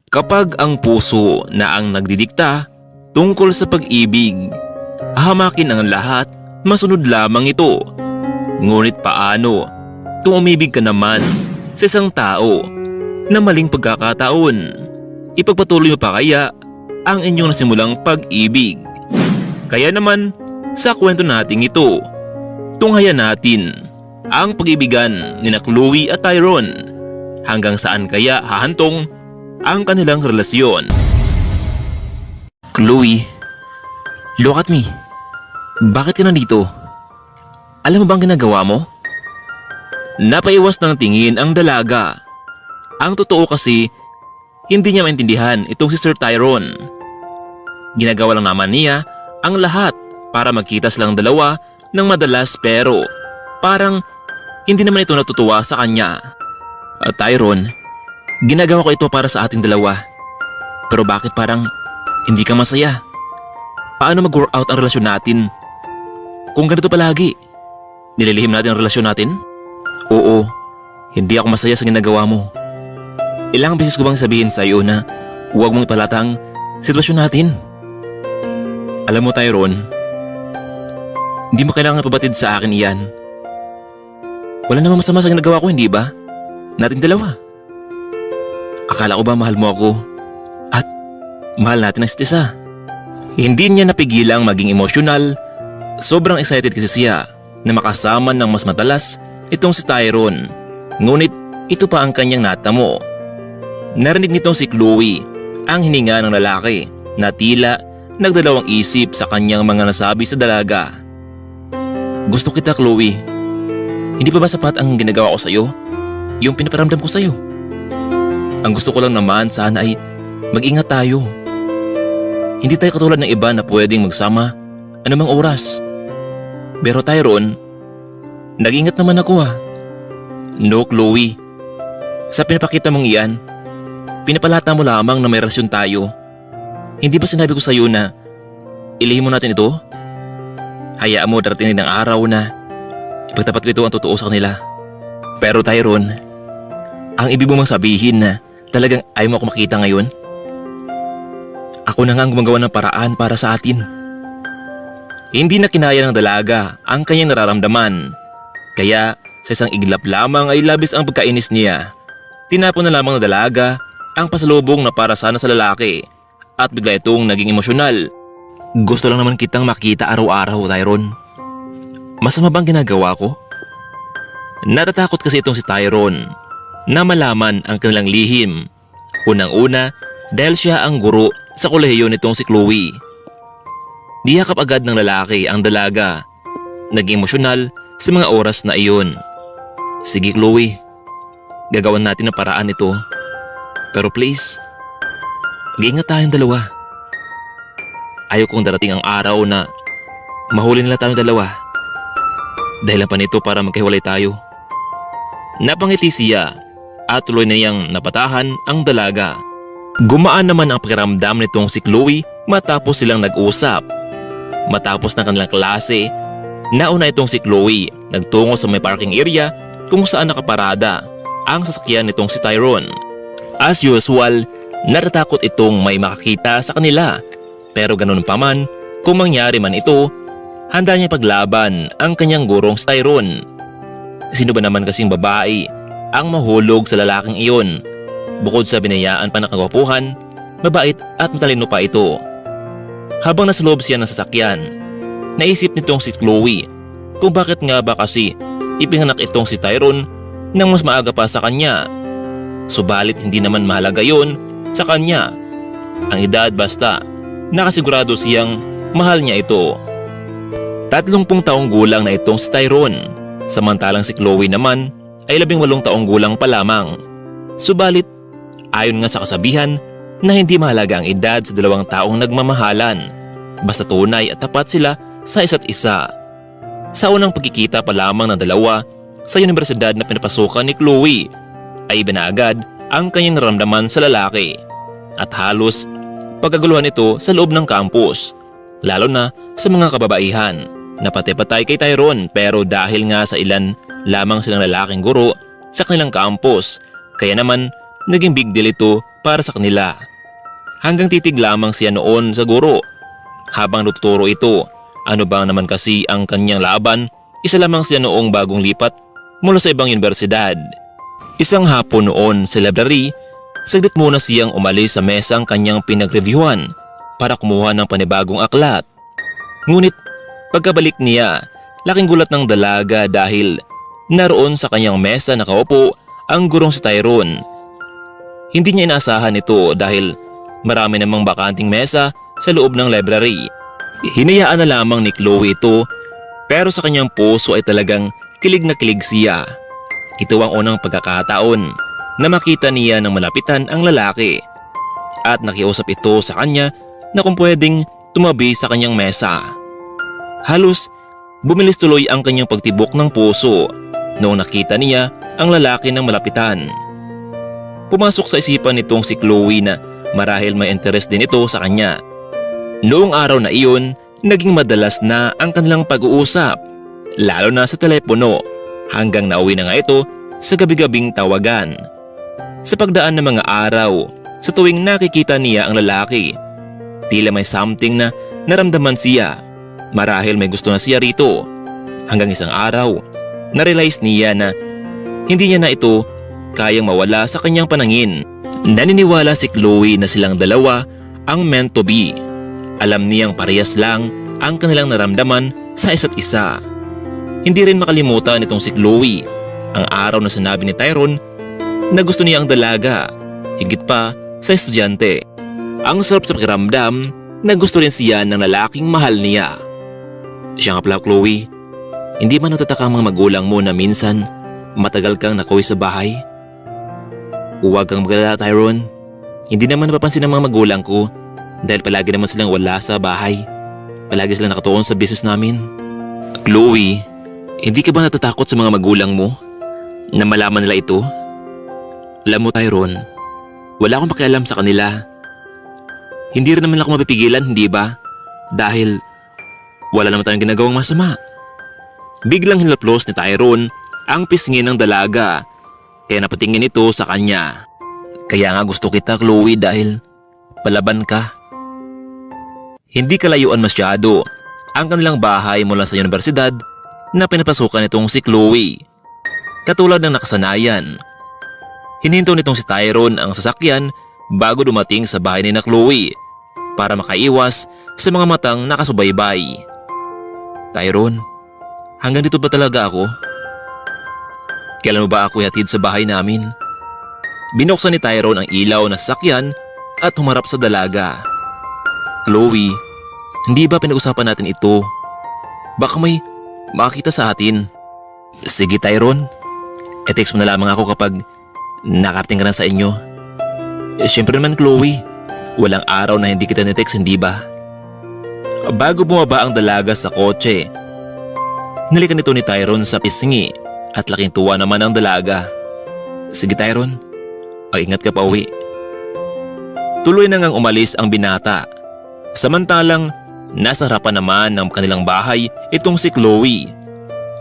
Kapag ang puso na ang nagdidikta tungkol sa pag-ibig, hahamakin ang lahat, masunod lamang ito. Ngunit paano kung umibig ka naman sa isang tao na maling pagkakataon? Ipagpatuloy mo pa kaya ang inyong nasimulang pag-ibig? Kaya naman sa kwento nating ito, tunghayan natin ang pag-ibigan ni Chloe at Tyrone. Hanggang saan kaya hahantong ang kanilang relasyon? Chloe, look at me. Bakit ka nandito? Alam mo bang ginagawa mo? Napaiwas ng tingin ang dalaga. Ang totoo kasi, hindi niya maintindihan itong si Sir Tyrone. Ginagawa lang naman niya ang lahat para magkita silang dalawa ng madalas, pero parang hindi naman ito natutuwa sa kanya. Tyrone, ginagawa ko ito para sa ating dalawa. Pero bakit parang hindi ka masaya? Paano mag-work out ang relasyon natin kung ganito palagi? Nililihim natin ang relasyon natin? Oo, hindi ako masaya sa ginagawa mo. Ilang beses ko bang sabihin sa iyo na huwag mong ipalata ang sitwasyon natin? Alam mo, Tyrone, hindi mo kailangan pabatid sa akin iyan. Wala namang masama sa ginagawa ko, hindi ba? Nating dalawa. Akala ko ba mahal mo ako at mahal natin ang isa't isa? Hindi niya napigilang maging emosyonal. Sobrang excited kasi siya na makasama ng mas matalas itong si Tyrone. Ngunit ito pa ang kanyang natamo. Narinig nitong si Chloe ang hininga ng lalaki na tila nagdalawang isip sa kanyang mga nasabi sa dalaga. Gusto kita, Chloe. Hindi pa ba sapat ang ginagawa ko sa iyo? Yung pinaparamdam ko sa iyo. Ang gusto ko lang naman sana ay mag-ingat tayo. Hindi tayo katulad ng iba na pwedeng magsama anumang oras. Pero Tyrone, nag-ingat naman ako . No, Chloe. Sa pinapakita mong iyan, pinapalata mo lamang na may relasyon tayo. Hindi ba sinabi ko sa iyo na ilihim mo natin ito? Hayaan mo darating ng araw na ipagtapat ko ito ang totoo sa kanila. Pero Tyrone, ang ibig mo mang sabihin na talagang ayaw mo ako makita ngayon? Ako na nga ang gumagawa ng paraan para sa atin. Hindi na kinaya ng dalaga ang kanyang nararamdaman. Kaya sa isang iglap lamang ay labis ang pagkainis niya. Tinapon na lamang ng dalaga ang pasalubong na para sana sa lalaki at bigla itong naging emosyonal. Gusto lang naman kitang makita araw-araw, Tyrone. Masama bang ginagawa ko? Natatakot kasi itong si Tyrone na malaman ang kanilang lihim. Unang-una dahil siya ang guro sa kolehiyo nitong si Chloe. Diyakap agad ng lalaki ang dalaga. Naging emosyonal sa mga oras na iyon. Sige, Chloe, gagawan natin ang paraan nito. Pero please, mag-ingat tayong dalawa. Ayaw kong darating ang araw na mahuli nila tayong dalawa. Dahilan pa nito para magkahiwalay tayo. Napangiti siya at tuloy na niyang napatahan ang dalaga. Gumaan naman ang pakiramdam nitong si Chloe matapos silang nag-usap. Matapos ng kanilang klase, nauna itong si Chloe nagtungo sa may parking area kung saan nakaparada ang sasakyan nitong si Tyrone. As usual, natatakot itong may makakita sa kanila. Pero ganun pa man, kung mangyari man ito, handa niya paglaban ang kanyang gurong si Tyrone. Sino ba naman kasing babae ang mahulog sa lalaking iyon? Bukod sa binayaan pa ng kagwapuhan, mabait at matalino pa ito. Habang nasa loob siya ng sasakyan, naisip nitong si Chloe kung bakit nga ba kasi ipinganak itong si Tyrone nang mas maaga pa sa kanya. Subalit hindi naman mahalaga yon sa kanya. Ang edad basta nakasigurado siyang mahal niya ito. 30 taong gulang na itong si Tyrone, samantalang si Chloe naman ay 18 taong gulang pa lamang. Subalit, ayon nga sa kasabihan na hindi mahalaga ang edad sa dalawang taong nagmamahalan, basta tunay at tapat sila sa isa't isa. Sa unang pagkikita pa lamang ng dalawa sa universidad na pinapasukan ni Chloe, ay iba na agad ang kanyang naramdaman sa lalaki at halos pagkaguluhan ito sa loob ng campus, lalo na sa mga kababaihan na pati-patay kay Tyrone. Pero dahil nga sa ilan lamang silang lalaking guro sa kanilang campus, kaya naman naging big deal ito para sa kanila. Hanggang titig lamang siya noon sa guro. Habang natuturo ito, ano ba naman kasi ang kanyang laban, isa lamang siya noong bagong lipat mula sa ibang universidad. Isang hapon noon sa library, saglit muna siyang umalis sa mesang kanyang pinagreviewhan para kumuha ng panibagong aklat. Ngunit pagkabalik niya, laking gulat ng dalaga dahil naroon sa kanyang mesa nakaupo ang gurong si Tyrone. Hindi niya inaasahan ito dahil marami namang bakanting mesa sa loob ng library. Hinayaan na lamang ni Chloe ito, pero sa kanyang puso ay talagang kilig na kilig siya. Ito ang unang pagkakataon na makita niya ng malapitan ang lalaki at nakiusap ito sa kanya na kung pwedeng tumabi sa kanyang mesa. Halos bumilis tuloy ang kanyang pagtibok ng puso noong nakita niya ang lalaki ng malapitan. Pumasok sa isipan nitong si Chloe na marahil may interest din ito sa kanya. Noong araw na iyon, naging madalas na ang kanilang pag-uusap, lalo na sa telepono, hanggang nauwi na nga ito sa gabi-gabing tawagan. Sa pagdaan ng mga araw, sa tuwing nakikita niya ang lalaki, tila may something na naramdaman siya, marahil may gusto na siya rito. Hanggang isang araw, na-realize niya na hindi niya na ito kayang mawala sa kanyang panangin. Naniniwala si Chloe na silang dalawa ang meant to be. Alam niyang parehas lang ang kanilang naramdaman sa isa't isa. Hindi rin makalimutan nitong si Chloe ang araw na sinabi ni Tyrone na gusto niya ang dalaga, higit pa sa estudyante. Ang sarap sa pakiramdam na gusto rin siya ng lalaking mahal niya. Siya nga pala, Chloe, hindi ba natataka ang mga magulang mo na minsan matagal kang nakuwi sa bahay? Huwag kang magalala, Tyrone. Hindi naman napapansin ng mga magulang ko dahil palagi naman silang wala sa bahay. Palagi silang nakatuon sa business namin. Chloe, hindi ka ba natatakot sa mga magulang mo na malaman nila ito? Alam mo, Tyrone, wala akong pakialam sa kanila. Hindi rin naman ako mapipigilan, hindi ba? Dahil wala naman tayong ginagawang masama. Biglang hinaplos ni Tyrone ang pisngi ng dalaga, kaya napatingin ito sa kanya. Kaya nga gusto kita, Chloe, dahil palaban ka. Hindi kalayuan masyado ang kanilang bahay mula sa universidad na pinapasukan nitong si Chloe. Katulad ng nakasanayan, hininto nitong si Tyrone ang sasakyan bago dumating sa bahay ni na Chloe para makaiwas sa mga matang nakasubaybay. Tyrone, hanggang dito ba talaga ako? Kailan mo ba ako ihatid sa bahay namin? Binuksan ni Tyrone ang ilaw na sasakyan at humarap sa dalaga. Chloe, hindi ba pinag-usapan natin ito? Baka may makakita sa atin. Sige, Tyrone, e-text mo na lamang ako kapag nakarating ka na sa inyo. Siyempre naman, Chloe, walang araw na hindi kita ni-text, hindi ba? Bago bumaba ang dalaga sa kotse, nalikan ito ni Tyrone sa pisngi at laking tuwa naman ang dalaga. Sige, Tyrone, ingat ka pa uwi. Tuloy na ngang umalis ang binata. Samantalang nasa harapan naman ng kanilang bahay itong si Chloe.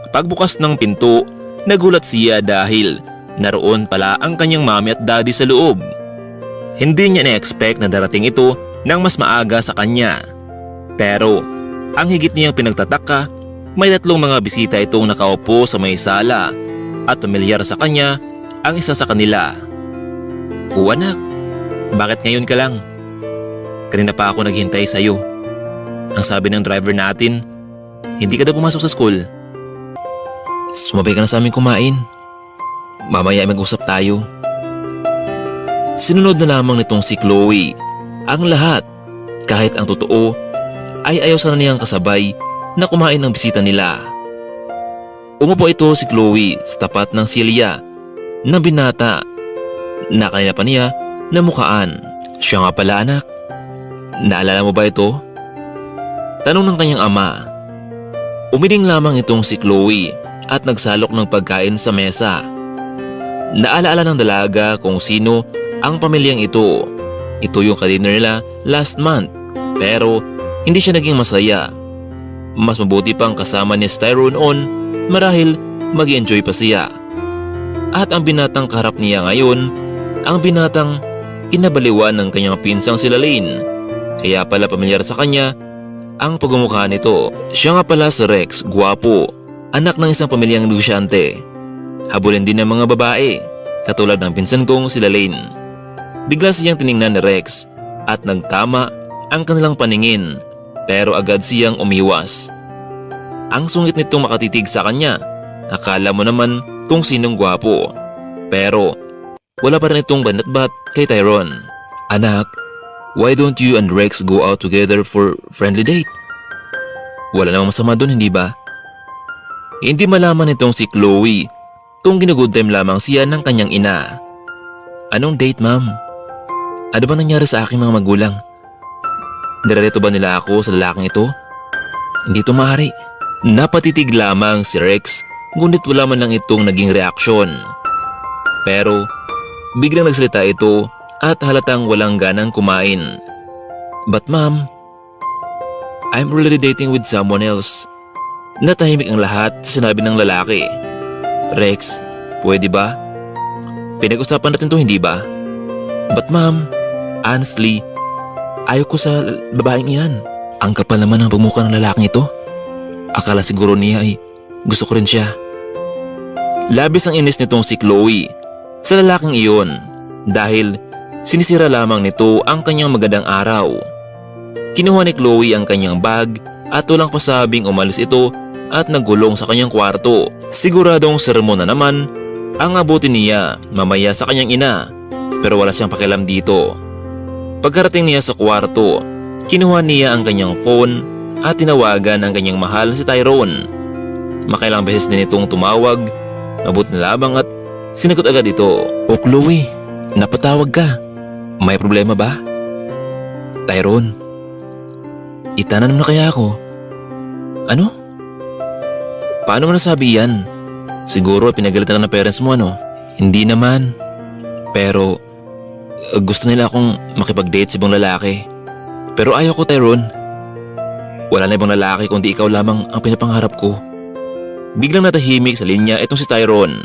Pagbukas ng pinto, nagulat siya dahil naroon pala ang kanyang mami at daddy sa loob. Hindi niya na-expect na darating ito nang mas maaga sa kanya. Pero ang higit niyang pinagtataka, may tatlong mga bisita itong nakaupo sa may sala at pamilyar sa kanya ang isa sa kanila. O anak, bakit ngayon ka lang? Kanina pa ako naghintay sa iyo. Ang sabi ng driver natin, hindi ka daw pumasok sa school. Sumabay ka na sa amin kumain. Mamaya ay mag-usap tayo. Sinunod na lamang nitong si Chloe ang lahat, kahit ang totoo ay ayaw sana niyang kasabay na kumain ng bisita nila. Umupo ito si Chloe sa tapat ng silya ng binata na kanina pa niya namukaan. Siya nga pala, anak. Naalala mo ba ito? Tanong ng kanyang ama. Umiling lamang itong si Chloe at nagsalok ng pagkain sa mesa. Naalaala ng dalaga kung sino ang pamilyang ito. Ito yung ka-dinner nila last month, pero hindi siya naging masaya. Mas mabuti pang kasama ni Tyrone on marahil mag-enjoy pa siya. At ang binatang kaharap niya ngayon, ang binatang kinabaliwan ng kanyang pinsang si Lalaine. Kaya pala pamilyar sa kanya ang pagmumukha nito. Siya nga pala si Rex, gwapo, anak ng isang pamilyang negosyante. Habulin din ng mga babae, katulad ng pinsan kong si Lalaine. Bigla siyang tiningnan ni Rex at nagtama ang kanilang paningin, pero agad siyang umiwas. Ang sungit nitong makatitig sa kanya. Akala mo naman kung sinong gwapo. Pero wala pa rin itong banatbat kay Tyrone. Anak, why don't you and Rex go out together for friendly date? Wala namang masama doon, hindi ba? Hindi malaman nitong si Chloe kung ginugood time lamang siya ng kanyang ina. Anong date, ma'am? Ano ba nangyari sa aking mga magulang? Nirereto ba nila ako sa lalaking ito? Hindi ito maaari. Napatitig lamang si Rex, ngunit wala man lang itong naging reaksyon. Pero biglang nagsalita ito at halatang walang ganang kumain. But ma'am, I'm already dating with someone else. Natahimik ang lahat sa sinabi ng lalaki. Rex, pwede ba? Pinag-usapan natin to, hindi ba? But ma'am, honestly, ayaw ko sa babaeng iyan. Ang kapal naman ng pagmukha ng lalaking ito. Akala siguro niya ay gusto ko rin siya. Labis ang inis nitong si Chloe sa lalaking iyon dahil sinisira lamang nito ang kanyang magandang araw. Kinuha ni Chloe ang kanyang bag at walang pasabing umalis ito at naggulong sa kanyang kwarto. Siguradong sermon na naman ang abutin niya mamaya sa kanyang ina, pero wala siyang pakialam dito. Pagkarating niya sa kwarto, kinuha niya ang kanyang phone at tinawagan ang kanyang mahal si Tyrone. Makailang beses din itong tumawag, mabuti na lamang at sinagot agad ito. O Chloe, napatawag ka. May problema ba? Tyrone, itanan mo na kaya ako? Ano? Paano mo nasabi yan? Siguro pinagalitan ng parents mo, ano? Hindi naman. Pero gusto nila akong makipag-date sa ibang lalaki. Pero ayaw ko, Tyrone. Wala na ibang lalaki kundi ikaw lamang ang pinapangarap ko. Biglang natahimik sa linya itong si Tyrone.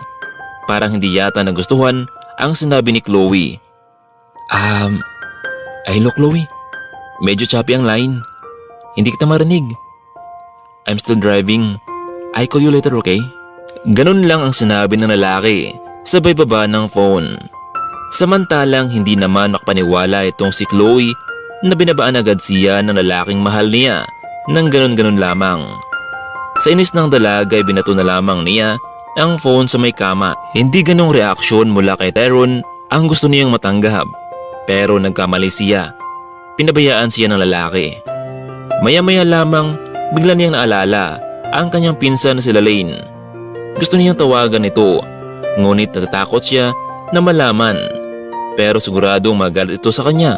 Parang hindi yata nagustuhan ang sinabi ni Chloe. Hello Chloe. Medyo choppy ang line. Hindi kita marinig. I'm still driving. I call you later, okay? Ganun lang ang sinabi ng lalaki, sabay baba ng phone. Samantalang hindi naman makapaniwala itong si Chloe na binabaan agad siya ng lalaking mahal niya nang ganun-ganun lamang. Sa inis ng dalaga ay binato na lamang niya ang phone sa may kama. Hindi ganong reaksyon mula kay Tyrone ang gusto niyang matanggap, pero nagkamali siya. Pinabayaan siya ng lalaki. Maya-maya lamang bigla niyang naalala ang kanyang pinsan na si Lalaine. Gusto niyang tawagan ito, ngunit natatakot siya na malaman. Pero siguradong magalit ito sa kanya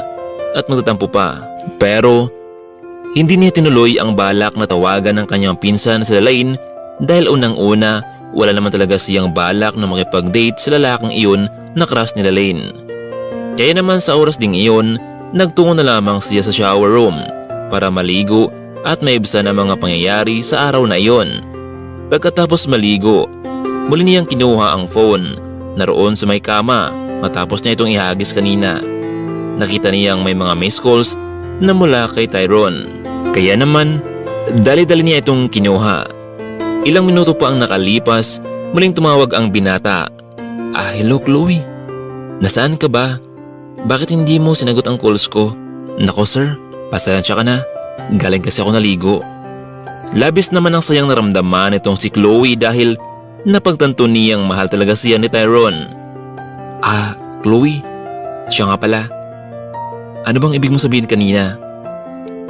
at magtatampo pa. Pero hindi niya tinuloy ang balak na tawagan ng kanyang pinsan na si Lalaine dahil unang-una wala naman talaga siyang balak na makipag-date sa lalaking iyon na crush ni Lalaine. Kaya naman sa oras ding iyon, nagtungo na lamang siya sa shower room para maligo at maibsan ang mga pangyayari sa araw na iyon. Pagkatapos maligo, muli niyang kinuha ang phone na roon sa may kama matapos niya itong ihagis kanina. Nakita niyang may mga missed calls na mula kay Tyrone. Kaya naman, dali-dali niya itong kinuha. Ilang minuto pa ang nakalipas, muling tumawag ang binata. Hello Chloe. Nasaan ka ba? Bakit hindi mo sinagot ang calls ko? Nako sir, pasensya ka na. Galing kasi ako naligo. Labis naman ang sayang naramdaman itong si Chloe dahil napagtanto niyang mahal talaga siya ni Tyrone. Chloe, siya nga pala. Ano bang ibig mo sabihin kanina?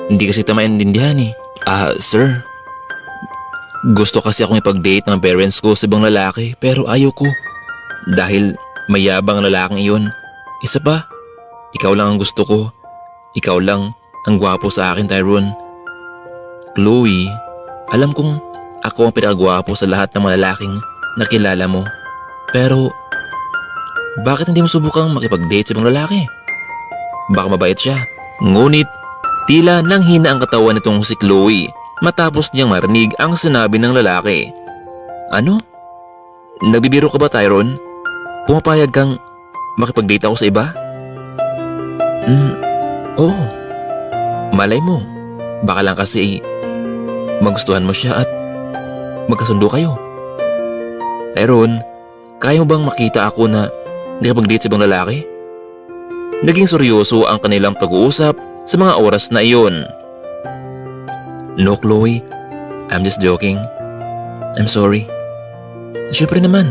Hindi kasi kita maintindihan eh. Sir. Gusto kasi akong ipag-date ng parents ko sa ibang lalaki pero ayaw ko. Dahil mayabang ang lalaking iyon. Isa pa, ikaw lang ang gusto ko. Ikaw lang ang gwapo sa akin, Tyrone. Chloe, alam kong ako ang pinakagwapo sa lahat ng mga lalaking nakilala mo. Pero bakit hindi mo subukang makipag-date sa ibang lalaki? Baka mabait siya. Ngunit tila nanghina ang katawan nitong si Chloe matapos niyang marinig ang sinabi ng lalaki. Ano? Nagbibiro ka ba, Tyrone? Pumapayag kang makipag-date ako sa iba? Oo. Malay mo, baka lang kasi magustuhan mo siya at magkasundo kayo. Tyrone, kaya mo bang makita ako na nakapag-date sa ibang lalaki? Naging seryoso ang kanilang pag-uusap sa mga oras na iyon. No, Chloe. I'm just joking. I'm sorry. Siyempre naman,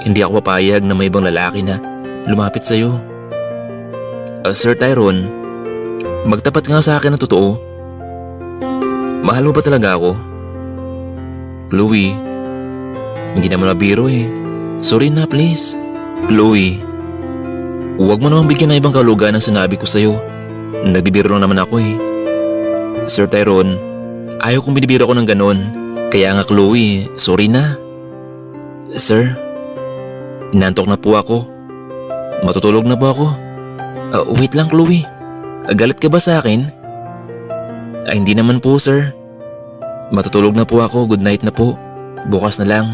hindi ako papayag na may ibang lalaki na lumapit sa'yo. Sir Tyrone, magtapat nga sa akin ng totoo. Mahal mo ba talaga ako? Chloe, hindi naman mabiro eh. Sorry na, please. Chloe, huwag mo namang bigyan ng ibang kahulugan ang sinabi ko sa'yo. Nagbibiro lang naman ako eh. Sir Tyrone, ayaw kong binibiro ko ng ganon. Kaya nga Chloe, sorry na. Sir, inantok na po ako. Matutulog na po ako. Wait lang Chloe, galit ka ba sa akin? Hindi naman po sir. Matutulog na po ako, good night na po. Bukas na lang.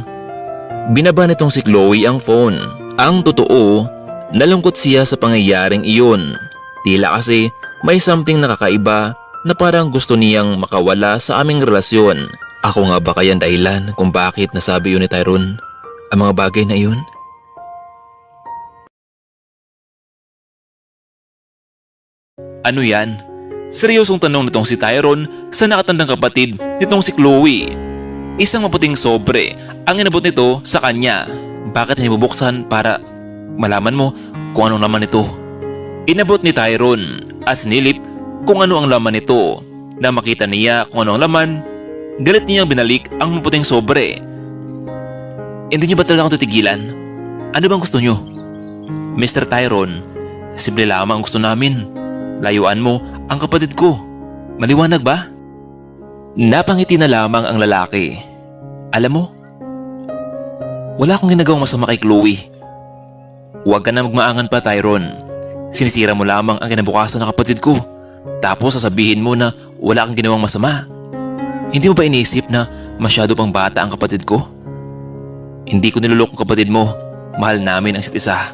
Binaba nitong si Chloe ang phone. Ang totoo, nalungkot siya sa pangyayaring iyon. Tila kasi may something nakakaiba na parang gusto niyang makawala sa aming relasyon. Ako nga ba kaya ang dahilan kung bakit nasabi yun ni Tyrone ang mga bagay na iyon? Ano yan? Seryosong tanong nitong si Tyrone sa nakatandang kapatid nitong si Chloe. Isang maputing sobre ang inabot nito sa kanya. Bakit niya bubuksan para malaman mo kung anong laman nito? Inabot ni Tyrone at sinilip kung ano ang laman nito. Na makita niya kung ano ang laman, galit niyang binalik ang maputing sobre. Hindi niyo ba talaga akong titigilan? Ano bang gusto niyo? Mr. Tyrone, simple lamang ang gusto namin. Layuan mo ang kapatid ko. Maliwanag ba? Napangiti na lamang ang lalaki. Alam mo, wala akong ginagawang masama kay Chloe. Huwag ka na magmaangan pa, Tyrone. Sinisira mo lamang ang kinabukasan ng kapatid ko. Tapos sasabihin mo na wala kang ginawang masama. Hindi mo ba iniisip na masyado pang bata ang kapatid ko? Hindi ko niloloko ang kapatid mo. Mahal namin ang isa't isa.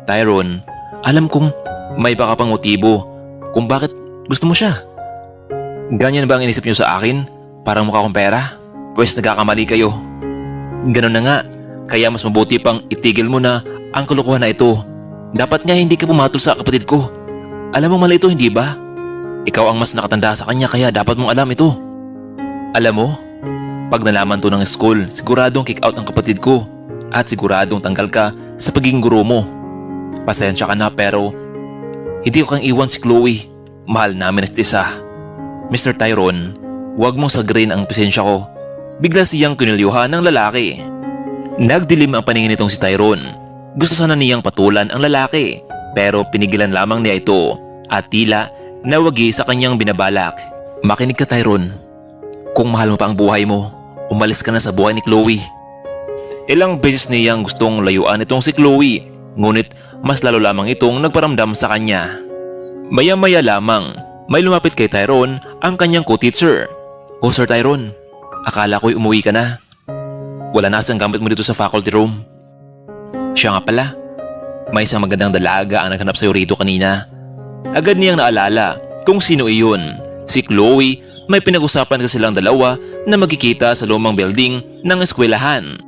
Tyrone, alam kong may baka pang motibo kung bakit gusto mo siya. Ganyan ba ang inisip niyo sa akin? Parang mukha kong pera? Pwes nagkakamali kayo. Ganon na nga, kaya mas mabuti pang itigil mo na ang kalokohan na ito. Dapat nga hindi ka pumatol sa kapatid ko. Alam mo mali ito, hindi ba? Ikaw ang mas nakatanda sa kanya kaya dapat mong alam ito. Alam mo, pag nalaman to ng school, siguradong kick out ang kapatid ko at siguradong tanggal ka sa pagiging guro mo. Pasensya ka na pero hindi ko kang iwan si Chloe. Mahal namin at isa. Mr. Tyrone, huwag mong sagrin ang pasensya ko. Bigla siyang kinilyuhan ng lalaki. Nagdilim ang paningin nitong si Tyrone. Gusto sana niyang patulan ang lalaki pero pinigilan lamang niya ito at tila nawagi sa kanyang binabalak. Makinig ka Tyrone. Kung mahal mo pa ang buhay mo, umalis ka na sa buhay ni Chloe. Ilang beses niyang gustong layuan itong si Chloe, ngunit mas lalo lamang itong nagparamdam sa kanya. Maya-maya lamang, may lumapit kay Tyrone ang kanyang co-teacher. Oh Sir Tyrone, akala ko'y umuwi ka na. Wala na ang gamit mo dito sa faculty room. Siya nga pala, may isang magandang dalaga ang naghanap sa'yo rito kanina. Agad niyang naalala kung sino iyon. Si Chloe, may pinag-usapan kasi silang dalawa na magkikita sa lumang building ng eskwelahan.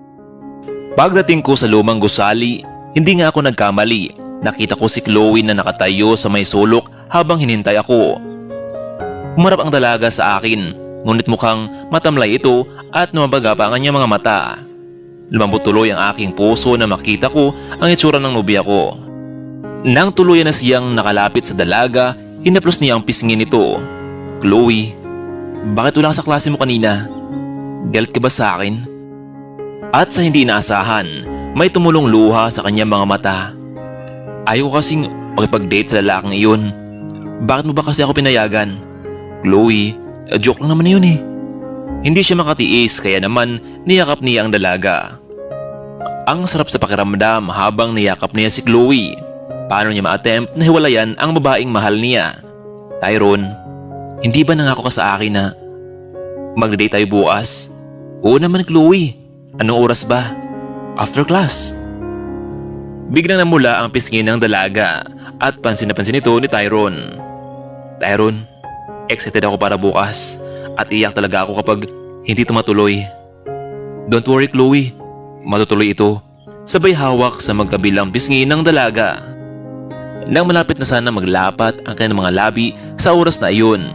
Pagdating ko sa lumang gusali, hindi nga ako nagkamali. Nakita ko si Chloe na nakatayo sa may sulok habang hinintay ako. Humarap ang dalaga sa akin, ngunit mukhang matamlay ito at numabaga pa ang kanyang mga mata. Lumambot tuloy ang aking puso na makita ko ang itsura ng nobya ko. Nang tuluyan na siyang nakalapit sa dalaga, hinaplos niya ang pisngin nito. Chloe, bakit wala ka sa klase mo kanina? Galit ka ba sa akin? At sa hindi inaasahan, may tumulong luha sa kanyang mga mata. Ayaw ko kasing makipag-date sa lalaking iyon. Bakit mo ba kasi ako pinayagan? Chloe, joke lang naman yun eh. Hindi siya makatiis kaya naman niyakap niya ang dalaga. Ang sarap sa pakiramdam habang niyakap niya si Chloe. Paano niya ma-attempt na hiwalayan ang babaeng mahal niya? Tyrone, hindi ba nangako ka sa akin na mag-date tayo bukas? Oo naman Chloe. Anong oras ba? After class. Biglang namula ang pisngin ng dalaga at pansin na pansin ito ni Tyrone. Tyrone, excited ako para bukas at iyak talaga ako kapag hindi tumatuloy. Don't worry Chloe, matutuloy ito. Sabay hawak sa magkabilang pisngi ng dalaga. Nang malapit na sana maglapat ang kanilang mga labi sa oras na iyon,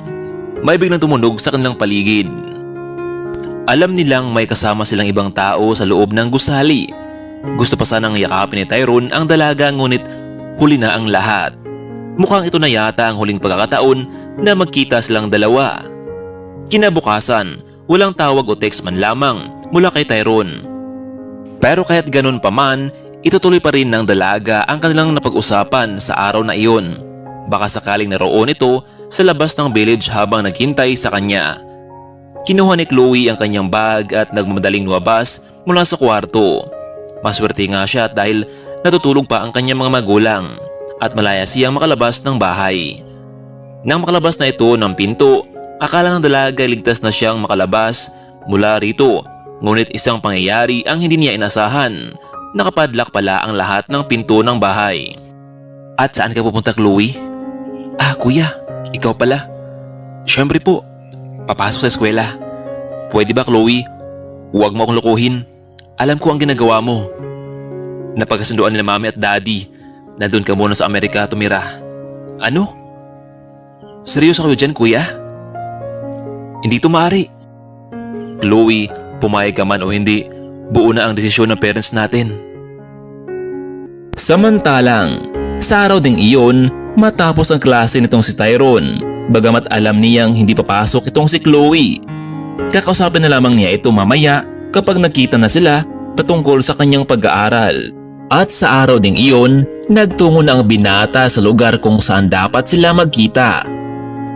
may biglang tumunog sa kanilang paligid. Alam nilang may kasama silang ibang tao sa loob ng gusali. Gusto pa sanang yakapin ni Tyrone ang dalaga ngunit huli na ang lahat. Mukhang ito na yata ang huling pagkakataon na magkita silang dalawa. Kinabukasan, walang tawag o text man lamang mula kay Tyrone. Pero kahit ganun pa man, itutuloy pa rin ng dalaga ang kanilang napag-usapan sa araw na iyon. Baka sakaling naroon ito sa labas ng village habang naghintay sa kanya. Kinuha ni Chloe ang kanyang bag at nagmamadaling lumabas mula sa kwarto. Maswerte nga siya dahil natutulog pa ang kanyang mga magulang at malaya siyang makalabas ng bahay. Nang makalabas na ito ng pinto, akala ng dalaga ligtas na siyang makalabas mula rito. Ngunit isang pangyayari ang hindi niya inasahan. Nakapadlock pala ang lahat ng pinto ng bahay. At saan ka pupunta Chloe? Kuya, ikaw pala. Siyempre po, papasok sa eskwela. Pwede ba Chloe? Huwag mo akong lokohin. Alam ko ang ginagawa mo. Napagkasunduan nila mami at daddy na doon ka muna sa Amerika tumira. Ano? Seryoso kayo dyan kuya? Hindi ito maaari. Chloe, pumayag ka man o hindi, buo na ang desisyon ng parents natin. Samantalang, sa araw ding iyon, matapos ang klase nitong si Tyrone, bagamat alam niyang hindi papasok itong si Chloe. Kakausapin na lamang niya ito mamaya kapag nakita na sila patungkol sa kanyang pag-aaral. At sa araw ding iyon, nagtungo na ang binata sa lugar kung saan dapat sila magkita.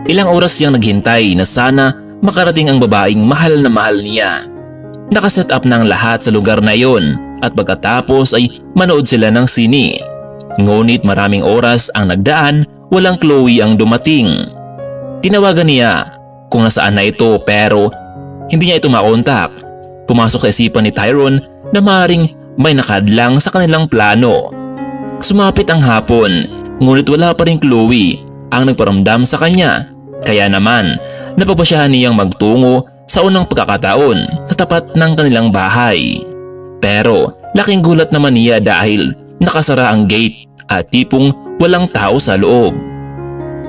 Ilang oras siyang naghintay na sana makarating ang babaeng mahal na mahal niya. Nakaset up na ang lahat sa lugar na iyon at pagkatapos ay manood sila ng sine. Ngunit maraming oras ang nagdaan, walang Chloe ang dumating. Tinawagan niya kung nasaan na ito pero hindi niya ito makontak. Pumasok sa isipan ni Tyrone na maaaring may nakadlang sa kanilang plano. Sumapit ang hapon, ngunit wala pa rin Chloe ang nagparamdam sa kanya. Kaya naman, napapasyahan niyang magtungo sa unang pagkakataon sa tapat ng kanilang bahay. Pero laking gulat naman niya dahil nakasara ang gate at tipong walang tao sa loob.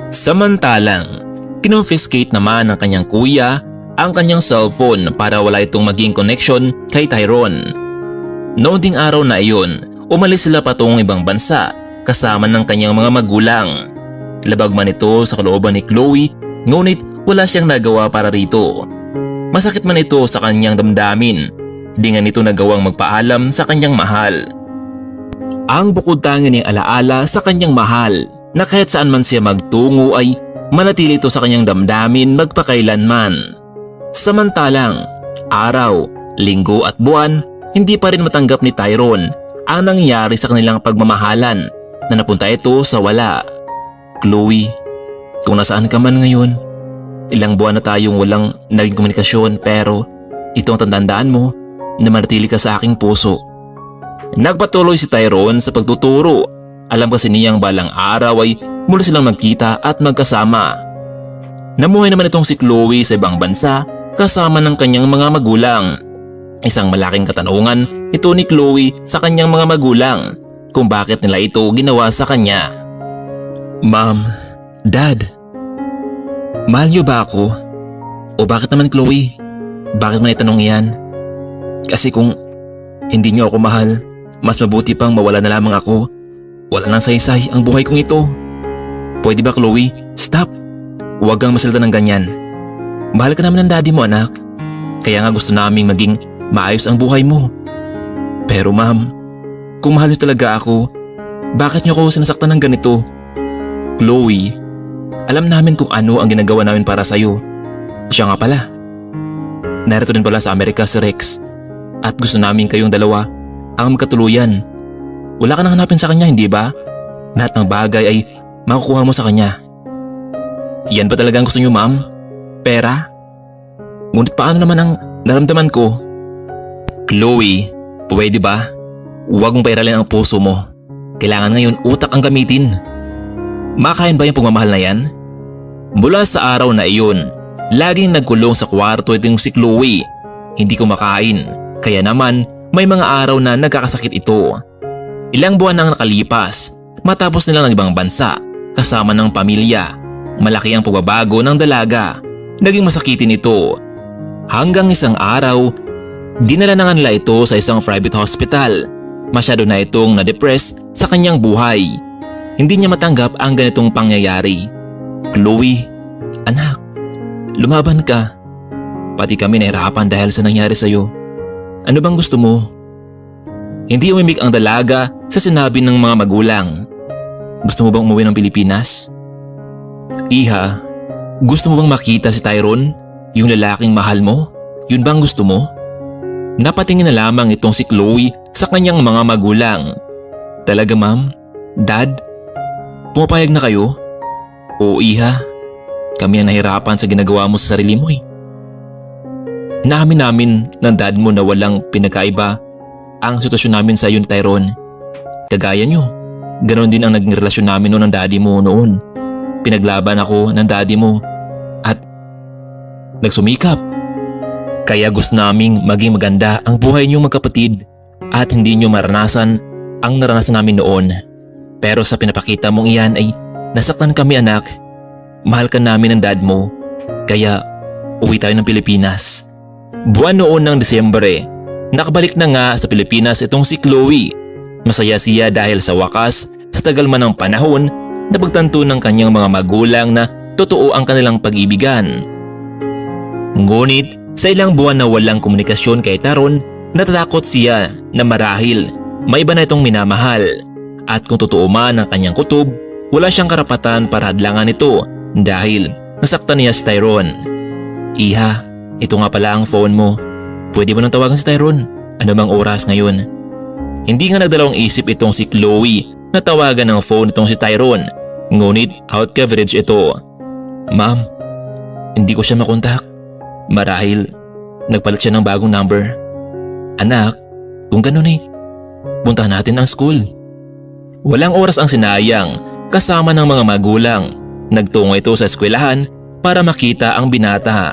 Samantalang, kinonfiscate naman ng kanyang kuya ang kanyang cellphone para wala itong maging connection kay Tyrone. Noong ding araw na iyon, umalis sila patungong ibang bansa kasama ng kanyang mga magulang. Labag man ito sa kalooban ni Chloe, ngunit wala siyang nagawa para rito. Masakit man ito sa kanyang damdamin, di nga nito nagawang magpaalam sa kanyang mahal. Ang bukod tangi niyang alaala sa kanyang mahal na kahit saan man siya magtungo ay manatili ito sa kanyang damdamin magpakailanman. Samantalang, araw, linggo at buwan, hindi pa rin matanggap ni Tyrone ang nangyari sa kanilang pagmamahalan na napunta ito sa wala. Chloe, kung nasaan ka man ngayon, ilang buwan na tayong walang naging komunikasyon pero ito ang tandaan mo na manatili ka sa aking puso. Nagpatuloy si Tyrone sa pagtuturo. Alam kasi niyang balang araw ay muli silang magkita at magkasama. Namuhay naman itong si Chloe sa ibang bansa kasama ng kanyang mga magulang. Isang malaking katanungan ito ni Chloe sa kanyang mga magulang kung bakit nila ito ginawa sa kanya. Ma'am, Dad, mahal niyo ba ako? O bakit naman Chloe? Bakit mo itanong yan? Kasi kung hindi niyo ako mahal, mas mabuti pang mawala na lamang ako. Wala nang saysay ang buhay kong ito. Pwede ba Chloe? Stop! Huwag kang masalita ng ganyan. Mahal ka naman ng daddy mo anak. Kaya nga gusto naming maging maayos ang buhay mo. Pero ma'am, kung mahal niyo talaga ako, bakit niyo ako sinasaktan ng ganito? Chloe, alam namin kung ano ang ginagawa namin para sa'yo. Siya nga pala. Narito rin pala sa Amerika si Rex. At gusto namin kayong dalawa ang magkatuluyan. Wala ka nang hanapin sa kanya, hindi ba? Lahat ng bagay ay makukuha mo sa kanya. Yan ba talaga ang gusto niyo ma'am? Pera? Ngunit paano naman ang naramdaman ko? Chloe, pwede ba? Huwag mong pairalin ang puso mo. Kailangan ngayon utak ang gamitin. Makain ba yung pagmamahal na yan? Mula sa araw na iyon, laging nagkulong sa kwarto itong si Chloe. Hindi kumakain, kaya naman may mga araw na nagkakasakit ito. Ilang buwan nang nakalipas, matapos nilang ng ibang bansa, kasama ng pamilya. Malaki ang pagbabago ng dalaga. Naging masakitin ito. Hanggang isang araw, dinala na nga nila ito sa isang private hospital. Masyado na itong na-depress sa kanyang buhay. Hindi niya matanggap ang ganitong pangyayari. Chloe, anak, lumaban ka. Pati kami nahirapan dahil sa nangyari sa'yo. Ano bang gusto mo? Hindi umimik ang dalaga sa sinabi ng mga magulang. Gusto mo bang umuwi ng Pilipinas? Iha, gusto mo bang makita si Tyrone? Yung lalaking mahal mo? Yun bang gusto mo? Napatingin na lamang itong si Chloe sa kanyang mga magulang. Talaga ma'am? Dad? Pumapayag na kayo? Oo iha, kami ang nahirapan sa ginagawa mo sa sarili mo eh. Naamin namin ng dad mo na walang pinagkaiba ang sitwasyon namin sa iyo ni Tyrone. Kagaya nyo, ganoon din ang naging relasyon namin noon ng daddy mo noon. Pinaglaban ako ng daddy mo at nagsumikap. Kaya gusto naming maging maganda ang buhay niyo magkapatid at hindi niyo maranasan ang naranasan namin noon. Pero sa pinapakita mong iyan ay nasaktan kami anak. Mahal ka namin ng dad mo. Kaya uwi tayo ng Pilipinas. Buwan noon ng Disyembre, nakabalik na nga sa Pilipinas itong si Chloe. Masaya siya dahil sa wakas sa tagal man ng panahon napagtanto ng kanyang mga magulang na totoo ang kanilang pag-ibigan. Ngunit sa ilang buwan na walang komunikasyon kay Tyrone, natatakot siya na marahil may iba na itong minamahal. At kung totoo man ang kanyang kutob, wala siyang karapatan para hadlangan ito dahil nasaktan niya si Tyrone. Iha, ito nga pala ang phone mo. Pwede mo nang tawagan si Tyrone? Ano bang oras ngayon? Hindi nga nagdalawang isip itong si Chloe na tawagan ng phone itong si Tyrone. Ngunit out coverage ito. Ma'am, hindi ko siya makontak. Marahil nagpalit siya ng bagong number. Anak, kung ganun eh, puntahan natin ang school. Walang oras ang sinayang kasama ng mga magulang. Nagtungo ito sa eskwelahan para makita ang binata.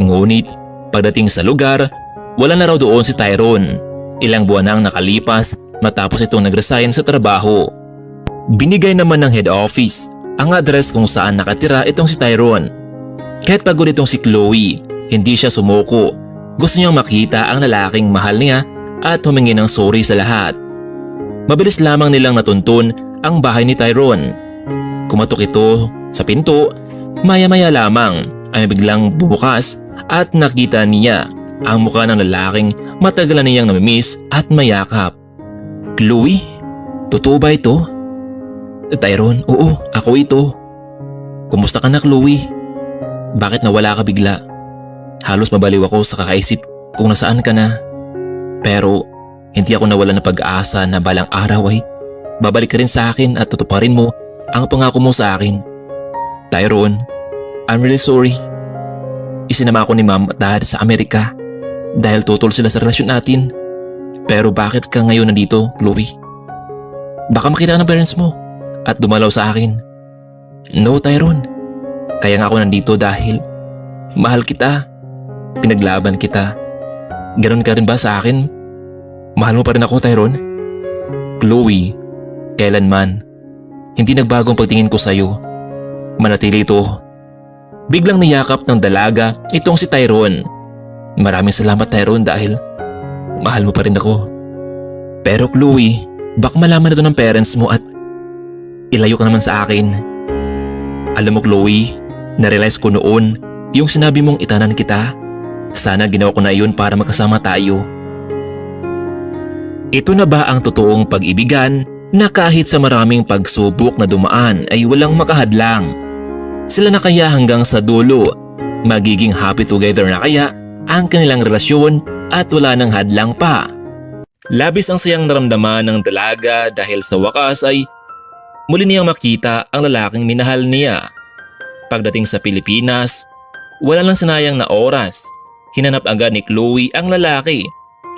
Ngunit pagdating sa lugar, wala na raw doon si Tyrone. Ilang buwan nang nakalipas matapos itong nag-resign sa trabaho. Binigay naman ng head office ang address kung saan nakatira itong si Tyrone. Kahit pagod itong si Chloe, hindi siya sumuko. Gusto niyang makita ang lalaking mahal niya at humingi ng sorry sa lahat. Mabilis lamang nilang natuntun ang bahay ni Tyrone. Kumatok ito sa pinto, maya-maya lamang ay biglang bubukas at nakita niya ang mukha ng lalaking matagal na niyang namimiss at mayakap. Chloe, totoo ba ito? Tyrone, oo, ako ito. Kumusta ka na Chloe? Bakit nawala ka bigla? Halos mabaliw ako sa kakaisip kung nasaan ka na. Pero hindi ako nawala ng pag-asa na balang araw ay babalik ka rin sa akin at tutuparin mo ang pangako mo sa akin. Tyrone, I'm really sorry. Isinama ako ni ma'am at dad sa Amerika dahil tutol sila sa relasyon natin. Pero bakit ka ngayon nandito, Chloe? Baka makita ka ng parents mo at dumalaw sa akin. No, Tyrone. Kaya nga ako nandito dahil mahal kita. Pinaglaban kita. Ganon ka rin ba sa akin? Mahal mo pa rin ako, Tyrone? Chloe, kailanman, hindi nagbago ang pagtingin ko sa'yo. Manatili ito. Biglang niyakap ng dalaga itong si Tyrone. Maraming salamat Tyrone dahil mahal mo pa rin ako. Pero Chloe, baka malaman ito ng parents mo at ilayo ka naman sa akin. Alam mo Chloe, narealize ko noon yung sinabi mong itanan kita. Sana ginawa ko na yun para magkasama tayo. Ito na ba ang totoong pag-ibigan na kahit sa maraming pagsubok na dumaan ay walang makahadlang? Sila na kaya hanggang sa dulo? Magiging happy together na kaya ang kanilang relasyon at wala nang hadlang pa? Labis ang sayang naramdaman ng dalaga dahil sa wakas ay muli niyang makita ang lalaking minahal niya. Pagdating sa Pilipinas, wala lang sinayang na oras. Hinanap agad ni Chloe ang lalaki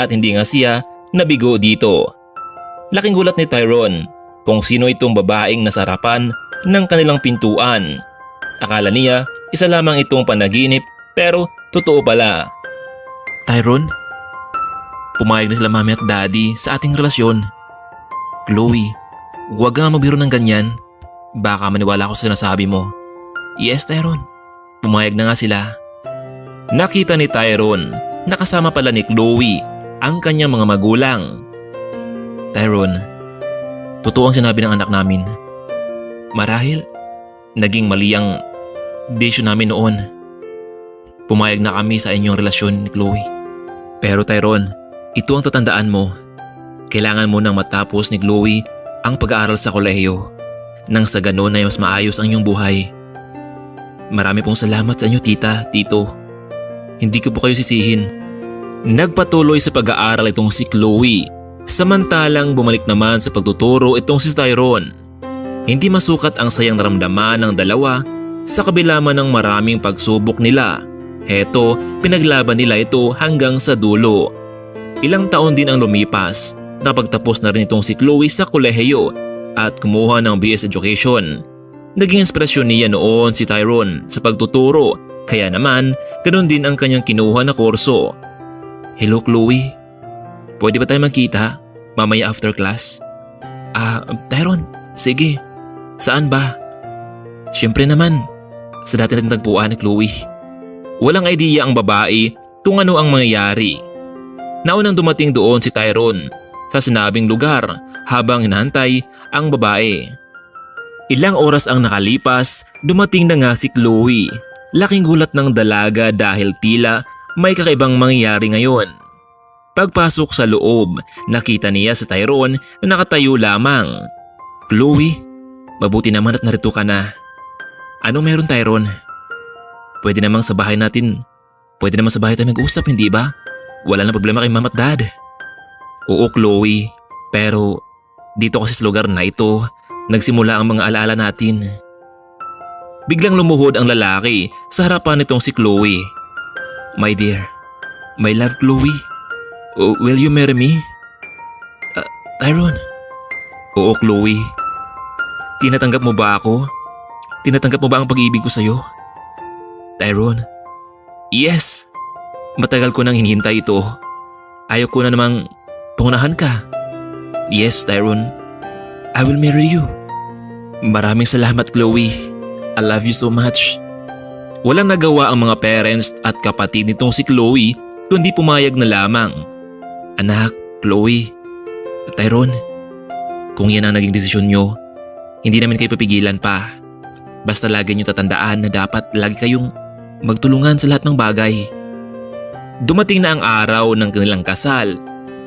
at hindi nga siya nabigo dito. Laking gulat ni Tyrone kung sino itong babaeng nasa harapan ng kanilang pintuan. Akala niya isa lamang itong panaginip pero totoo pala. Tyrone, pumayag na sila mami at daddy sa ating relasyon. Chloe, huwag nga mabiro ng ganyan. Baka maniwala ako sa sinasabi mo. Yes, Tyrone. Pumayag na nga sila. Nakita ni Tyrone na kasama pala ni Chloe ang kanyang mga magulang. Tyrone, totoo ang sinabi ng anak namin. Marahil, naging mali ang desisyon namin noon. Pumayag na kami sa inyong relasyon ni Chloe. Pero Tyrone, ito ang tatandaan mo. Kailangan mo nang matapos ni Chloe ang pag-aaral sa kolehiyo nang sa ganon ay mas maayos ang iyong buhay. Marami pong salamat sa inyo tita, tito. Hindi ko po kayo sisihin. Nagpatuloy sa pag-aaral itong si Chloe, samantalang bumalik naman sa pagtuturo itong si Tyrone. Hindi masukat ang sayang naramdaman ng dalawa sa kabila man ng maraming pagsubok nila. Heto, pinaglaban nila ito hanggang sa dulo. Ilang taon din ang lumipas, napagtapos na rin itong si Chloe sa kolehiyo at kumuha ng BS Education. Naging inspirasyon niya noon si Tyrone sa pagtuturo, kaya naman ganoon din ang kanyang kinuha na kurso. Hello Chloe, pwede ba tayo magkita mamaya after class? Tyrone, sige. Saan ba? Siyempre naman, sa dati nating tagpuan ni Chloe. Walang idea ang babae kung ano ang mangyayari. Naunang dumating doon si Tyrone sa sinabing lugar habang hinahantay ang babae. Ilang oras ang nakalipas, dumating na nga si Chloe. Laking gulat ng dalaga dahil tila may kakaibang mangyayari ngayon. Pagpasok sa loob, nakita niya si Tyrone na nakatayo lamang. Chloe, mabuti naman at narito ka na. Ano meron Tyrone? Pwede namang sa bahay natin. Pwede namang sa bahay tayo mag-usap, hindi ba? Wala na problema kay mama at dad. Oo Chloe, pero dito kasi sa lugar na ito, nagsimula ang mga alaala natin. Biglang lumuhod ang lalaki sa harapan nitong si Chloe. My dear, my love Chloe, will you marry me? Tyrone? Oo Chloe. Tinatanggap mo ba ako? Tinatanggap mo ba ang pag-ibig ko sa'yo? Tyrone? Yes! Matagal ko nang hinihintay ito. Ayaw ko na namang pangunahan ka. Yes, Tyrone. I will marry you. Maraming salamat, Chloe. I love you so much. Walang nagawa ang mga parents at kapatid nitong si Chloe kundi pumayag na lamang. Anak, Chloe, Tyrone, kung yan ang naging desisyon nyo, hindi namin kayo papigilan pa. Basta lagi nyo tatandaan na dapat lagi kayong magtulungan sa lahat ng bagay. Dumating na ang araw ng kanilang kasal.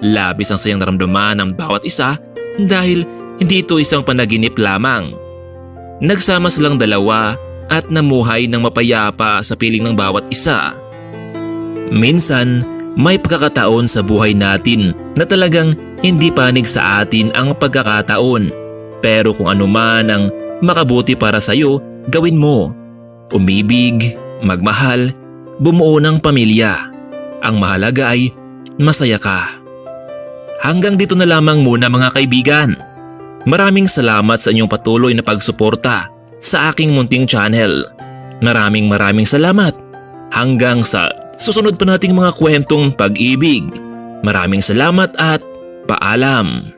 Labis ang sayang naramdaman ng bawat isa dahil hindi ito isang panaginip lamang. Nagsama silang dalawa at namuhay ng mapayapa sa piling ng bawat isa. Minsan, may pagkakataon sa buhay natin na talagang hindi panig sa atin ang pagkakataon. Pero kung ano man ang makabuti para sa'yo, gawin mo. Umibig, magmahal, bumuo ng pamilya. Ang mahalaga ay masaya ka. Hanggang dito na lamang muna mga kaibigan. Maraming salamat sa inyong patuloy na pagsuporta sa aking munting channel. Maraming salamat. Hanggang sa susunod pa nating mga kwentong pag-ibig. Maraming salamat at paalam.